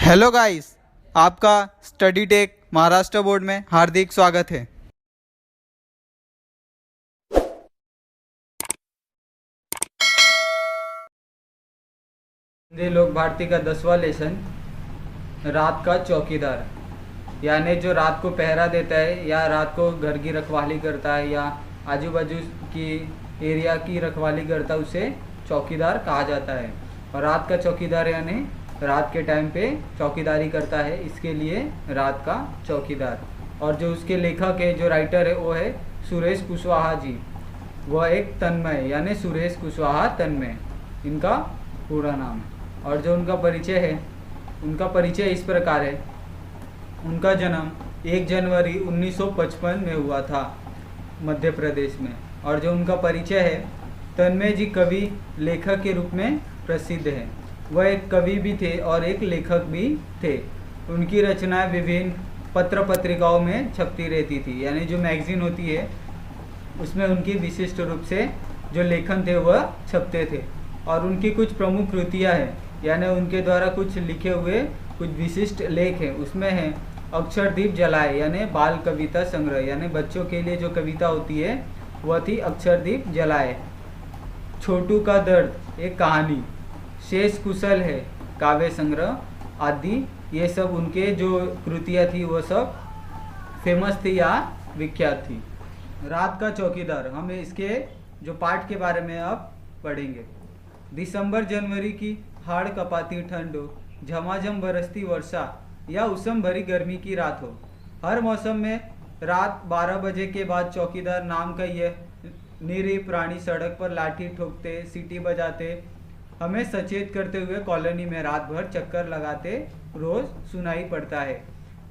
Hello guys, आपका study take Maharashtra board में हार्दिक स्वागत है। हिंदी लोक भारती का 10वां लेसन, रात का चौकीदार, यानी जो रात को पहरा देता है या रात को घर की रखवाली करता है या आजू बाजू की एरिया की रखवाली करता है, उसे चौकीदार कहा जाता है। और रात का चौकीदार यानी रात के टाइम पे चौकीदारी करता है, इसके लिए रात का चौकीदार। और जो उसके लेखक है, जो राइटर है, वो है सुरेश कुशवाहा जी। वह एक तन्मय यानी सुरेश कुशवाहा तन्मय इनका पूरा नाम है। और जो उनका परिचय है, उनका परिचय इस प्रकार है। उनका जन्म 1 जनवरी 1955 में हुआ था मध्य प्रदेश में। और जो उनका परिचय है, तन्मय जी कवि लेखक के रूप में प्रसिद्ध है। वह एक कवि भी थे और एक लेखक भी थे। उनकी रचनाएं विभिन्न पत्र पत्रिकाओं में छपती रहती थी, यानी जो मैगजीन होती है उसमें उनकी विशिष्ट रूप से जो लेखन थे वह छपते थे। और उनकी कुछ प्रमुख कृतियाँ हैं, यानी उनके द्वारा कुछ लिखे हुए कुछ विशिष्ट लेख हैं। उसमें है अक्षरदीप जलाए, यानी बाल कविता संग्रह, यानी बच्चों के लिए जो कविता होती है वह थी अक्षरदीप जलाए। छोटू का दर्द एक कहानी, शेष कुशल है काव्य संग्रह आदि, ये सब उनके जो कृतियाँ थी वह सब फेमस थी या विख्यात थी। रात का चौकीदार, हम इसके जो पाठ के बारे में अब पढ़ेंगे। दिसंबर जनवरी की हाड़ कपाती ठंड हो, झमाझम बरसती वर्षा या उसम भरी गर्मी की रात हो, हर मौसम में रात 12 बजे के बाद चौकीदार नाम का यह निरीह प्राणी सड़क पर लाठी ठोकते, सीटी बजाते, हमें सचेत करते हुए कॉलोनी में रात भर चक्कर लगाते रोज सुनाई पड़ता है।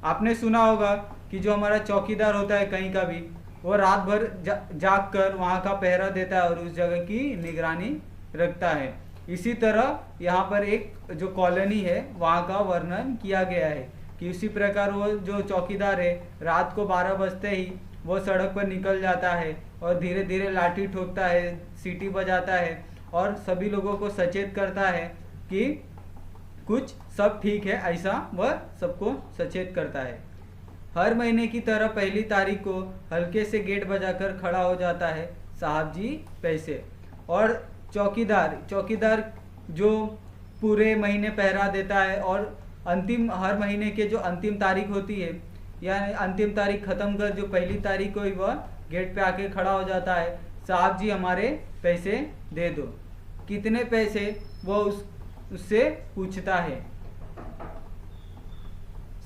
आपने सुना होगा कि जो हमारा चौकीदार होता है कहीं का भी, वो रात भर जाग कर वहाँ का पहरा देता है और उस जगह की निगरानी रखता है। इसी तरह यहाँ पर एक जो कॉलोनी है वहाँ का वर्णन किया गया है कि उसी प्रकार वो जो चौकीदार है रात को 12 बजते ही वो सड़क पर निकल जाता है और धीरे धीरे लाठी ठोकता है, सीटी बजाता है और सभी लोगों को सचेत करता है कि कुछ सब ठीक है, ऐसा वह सबको सचेत करता है। हर महीने की तरह पहली तारीख को हल्के से गेट बजाकर खड़ा हो जाता है, साहब जी पैसे। और चौकीदार जो पूरे महीने पहरा देता है और हर महीने के जो अंतिम तारीख होती है, यानी अंतिम तारीख ख़त्म कर जो पहली तारीख को ही वह गेट पे आके खड़ा हो जाता है, साहब जी हमारे पैसे दे दो। कितने पैसे, वो उससे पूछता है।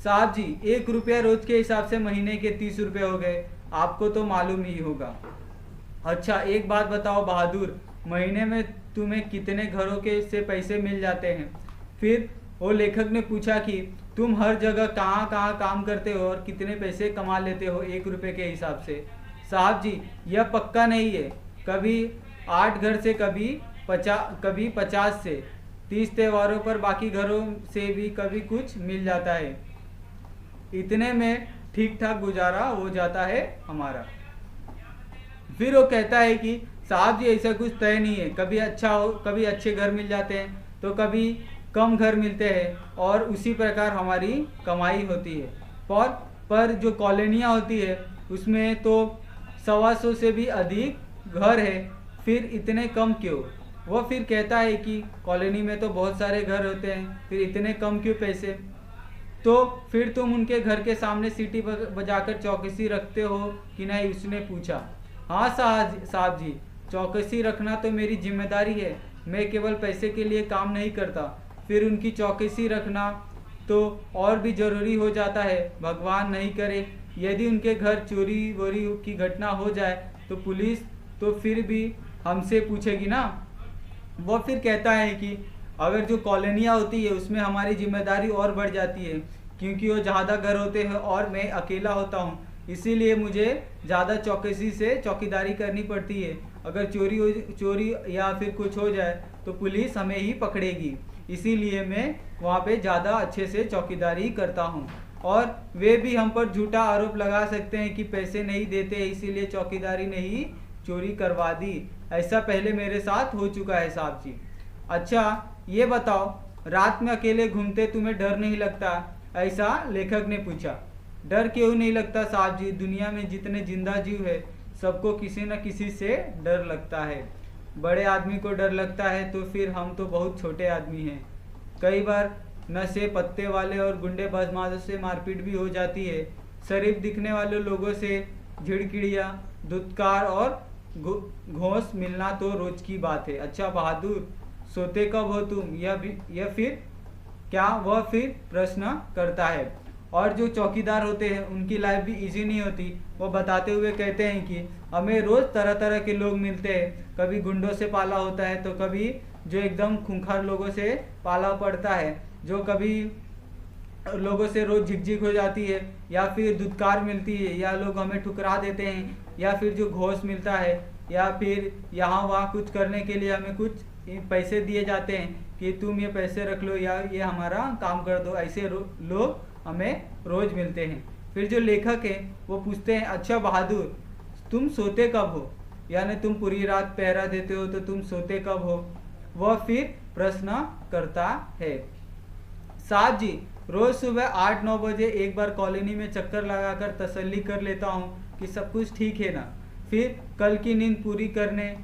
साहब जी 1 रुपया रोज के हिसाब से महीने के 30 रुपये हो गए, आपको तो मालूम ही होगा। अच्छा एक बात बताओ बहादुर, महीने में तुम्हें कितने घरों के से पैसे मिल जाते हैं? फिर वो लेखक ने पूछा कि तुम हर जगह कहाँ कहाँ काम करते हो और कितने पैसे कमा लेते हो 1 रुपये के हिसाब से? साहब जी यह पक्का नहीं है, कभी 8 घर से कभी 50 से, 30 त्योहारों पर बाकी घरों से भी कभी कुछ मिल जाता है, इतने में ठीक ठाक गुजारा हो जाता है हमारा। फिर वो कहता है कि साहब जी ऐसा कुछ तय नहीं है, कभी अच्छा हो, कभी अच्छे घर मिल जाते हैं तो कभी कम घर मिलते हैं और उसी प्रकार हमारी कमाई होती है। पर जो कॉलोनियाँ होती है उसमें तो 125 से भी अधिक घर है, फिर इतने कम क्यों? वो फिर कहता है कि कॉलोनी में तो बहुत सारे घर होते हैं, फिर इतने कम क्यों पैसे? तो फिर तुम उनके घर के सामने सीटी बजाकर चौकसी रखते हो कि नहीं, उसने पूछा। हाँ साहब जी, चौकसी रखना तो मेरी जिम्मेदारी है, मैं केवल पैसे के लिए काम नहीं करता, फिर उनकी चौकसी रखना तो और भी ज़रूरी हो जाता है। भगवान नहीं करे यदि उनके घर चोरी वोरी की घटना हो जाए तो पुलिस तो फिर भी हमसे पूछेगी ना। वो फिर कहता है कि अगर जो कॉलोनियाँ होती है उसमें हमारी जिम्मेदारी और बढ़ जाती है, क्योंकि वो ज़्यादा घर होते हैं और मैं अकेला होता हूँ, इसीलिए मुझे ज़्यादा चौकसी से चौकीदारी करनी पड़ती है। अगर चोरी या फिर कुछ हो जाए तो पुलिस हमें ही पकड़ेगी, इसीलिए मैं वहाँ पे ज़्यादा अच्छे से चौकीदारी करता हूँ। और वे भी हम पर झूठा आरोप लगा सकते हैं कि पैसे नहीं देते इसीलिए चौकीदारी नहीं चोरी करवा दी, ऐसा पहले मेरे साथ हो चुका है साहब जी। अच्छा ये बताओ रात में अकेले घूमते तुम्हें डर नहीं लगता? ऐसा लेखक ने पूछा। डर क्यों नहीं लगता साहब जी, दुनिया में जितने जिंदा जीव है सबको किसी न किसी से डर लगता है। बड़े आदमी को डर लगता है तो फिर हम तो बहुत छोटे आदमी हैं। कई बार नशे पत्ते वाले और गुंडे बदमाशों से मारपीट भी हो जाती है। शरीफ दिखने वाले लोगों से झिड़किड़िया, धुतकार और घोंस मिलना तो रोज की बात है। अच्छा बहादुर, सोते कब हो तुम? यह फिर क्या वह फिर प्रश्न करता है। और जो चौकीदार होते हैं उनकी लाइफ भी इजी नहीं होती। वो बताते हुए कहते हैं कि हमें रोज तरह तरह के लोग मिलते हैं। कभी गुंडों से पाला होता है तो कभी जो एकदम खूंखार लोगों से पाला पड़ता है, जो कभी लोगों से रोज झिकझिक हो जाती है, या फिर धुतकार मिलती है, या लोग हमें ठुकरा देते हैं, या फिर जो घोष मिलता है, या फिर यहाँ वहाँ कुछ करने के लिए हमें कुछ पैसे दिए जाते हैं कि तुम ये पैसे रख लो या ये हमारा काम कर दो। ऐसे लोग हमें रोज मिलते हैं। फिर जो लेखक है वो पूछते हैं, अच्छा बहादुर तुम सोते कब हो? यानी तुम पूरी रात पहरा देते हो तो तुम सोते कब हो? वह फिर प्रश्न करता है। साहब जी, रोज सुबह 8-9 बजे एक बार कॉलोनी में चक्कर लगाकर तसल्ली कर लेता हूँ कि सब कुछ ठीक है ना। फिर कल की नींद पूरी करने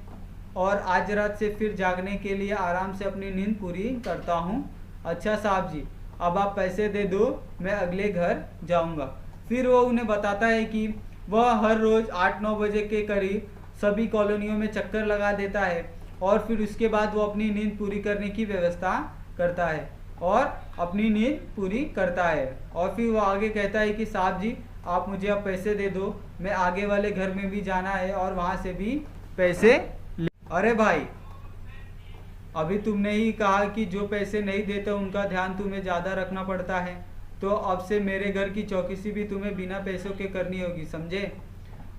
और आज रात से फिर जागने के लिए आराम से अपनी नींद पूरी करता हूँ। अच्छा साहब जी, अब आप पैसे दे दो, मैं अगले घर जाऊँगा। फिर वो उन्हें बताता है कि वह हर रोज़ 8-9 बजे के करीब सभी कॉलोनियों में चक्कर लगा देता है और फिर उसके बाद वो अपनी नींद पूरी करने की व्यवस्था करता है और अपनी नींद पूरी करता है। और फिर वो आगे कहता है कि साहब जी, आप मुझे अब पैसे दे दो, मैं आगे वाले घर में भी जाना है और वहाँ से भी पैसे ले। अरे भाई, अभी तुमने ही कहा कि जो पैसे नहीं देते उनका ध्यान तुम्हें ज़्यादा रखना पड़ता है, तो अब से मेरे घर की चौकसी भी तुम्हें बिना पैसों के करनी होगी, समझे?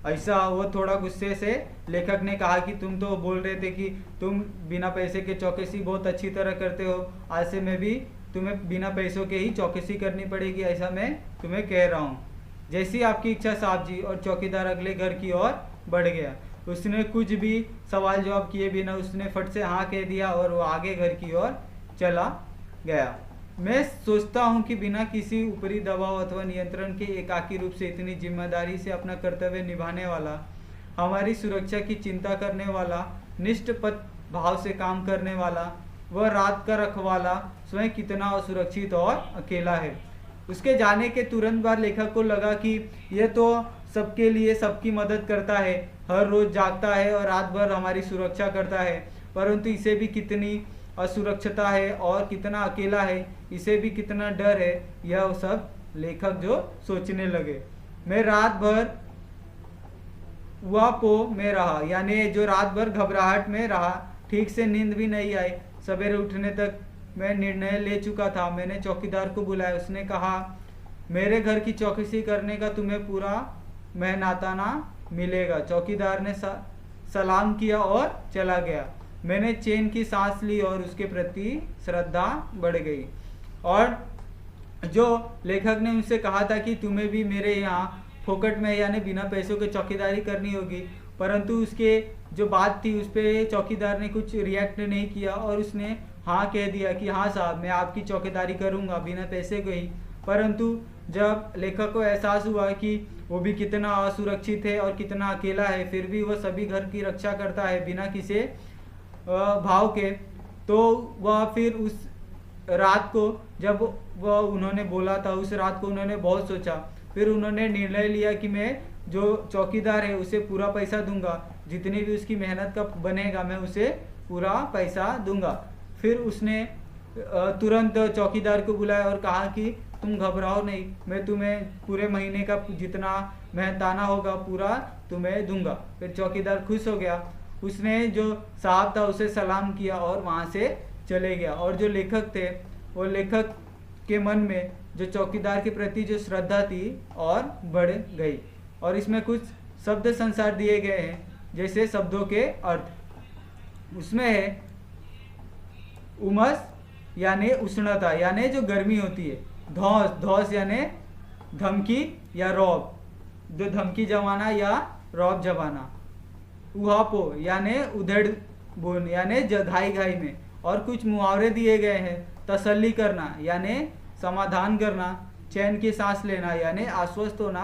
ऐसा वो थोड़ा गुस्से से लेखक ने कहा कि तुम तो बोल रहे थे कि तुम बिना पैसे के चौकसी बहुत अच्छी तरह करते हो, आज से मैं भी तुम्हें बिना पैसों के ही चौकसी करनी पड़ेगी, ऐसा मैं तुम्हें कह रहा हूँ। जैसी आपकी इच्छा साहब जी। और चौकीदार अगले घर की ओर बढ़ गया। उसने कुछ भी सवाल जवाब किए बिना उसने फट से हाँ कह दिया और वो आगे घर की ओर चला गया। मैं सोचता हूँ कि बिना किसी ऊपरी दबाव अथवा नियंत्रण के एकाकी रूप से इतनी जिम्मेदारी से अपना कर्तव्य निभाने वाला, हमारी सुरक्षा की चिंता करने वाला, निष्ठपथ भाव से काम करने वाला, वह रात का रखवाला स्वयं कितना असुरक्षित और अकेला है। उसके जाने के तुरंत बाद लेखक को लगा कि यह तो सबके लिए सबकी मदद करता है, हर रोज जागता है और रात भर हमारी सुरक्षा करता है, परंतु इसे भी कितनी असुरक्षता है और कितना अकेला है, इसे भी कितना डर है, यह सब लेखक जो सोचने लगे। मैं रात भर वापो में रहा, यानी जो रात भर घबराहट में रहा, ठीक से नींद भी नहीं आई। सवेरे उठने तक मैं निर्णय ले चुका था। मैंने चौकीदार को बुलाया। उसने कहा, मेरे घर की चौकसी करने का तुम्हें पूरा मेहनताना मिलेगा। चौकीदार ने सलाम किया और चला गया। मैंने चैन की सांस ली और उसके प्रति श्रद्धा बढ़ गई। और जो लेखक ने उनसे कहा था कि तुम्हें भी मेरे यहाँ फोकट में यानी बिना पैसों के चौकीदारी करनी होगी, परंतु उसके जो बात थी उस पर चौकीदार ने कुछ रिएक्ट नहीं किया और उसने हाँ कह दिया कि हाँ साहब, मैं आपकी चौकीदारी करूँगा बिना पैसे को ही। परंतु जब लेखक को एहसास हुआ कि वो भी कितना असुरक्षित है और कितना अकेला है, फिर भी वह सभी घर की रक्षा करता है बिना किसी भाव के, तो वह फिर उस रात को जब वह उन्होंने बोला था, उस रात को उन्होंने बहुत सोचा। फिर उन्होंने निर्णय लिया कि मैं जो चौकीदार है उसे पूरा पैसा दूंगा, जितनी भी उसकी मेहनत का बनेगा मैं उसे पूरा पैसा दूंगा। फिर उसने तुरंत चौकीदार को बुलाया और कहा कि तुम घबराओ नहीं, मैं तुम्हें पूरे महीने का जितना मेहनताना होगा पूरा तुम्हें दूंगा। फिर चौकीदार खुश हो गया। उसने जो साहब था उसे सलाम किया और वहाँ से चले गया। और जो लेखक थे वो लेखक के मन में जो चौकीदार के प्रति जो श्रद्धा थी और बढ़ गई। और इसमें कुछ शब्द संसार दिए गए हैं, जैसे शब्दों के अर्थ। उसमें है उमस यानी उष्णता, यानी जो गर्मी होती है। धौस, धौस यानी धमकी या रौब, जो धमकी जमाना या रौब जमाना। उहापो यानी उधड़ बुन, यानी घाई घाई में। और कुछ मुहावरे दिए गए हैं। तसल्ली करना यानी समाधान करना, चैन की सांस लेना यानी आश्वस्त होना।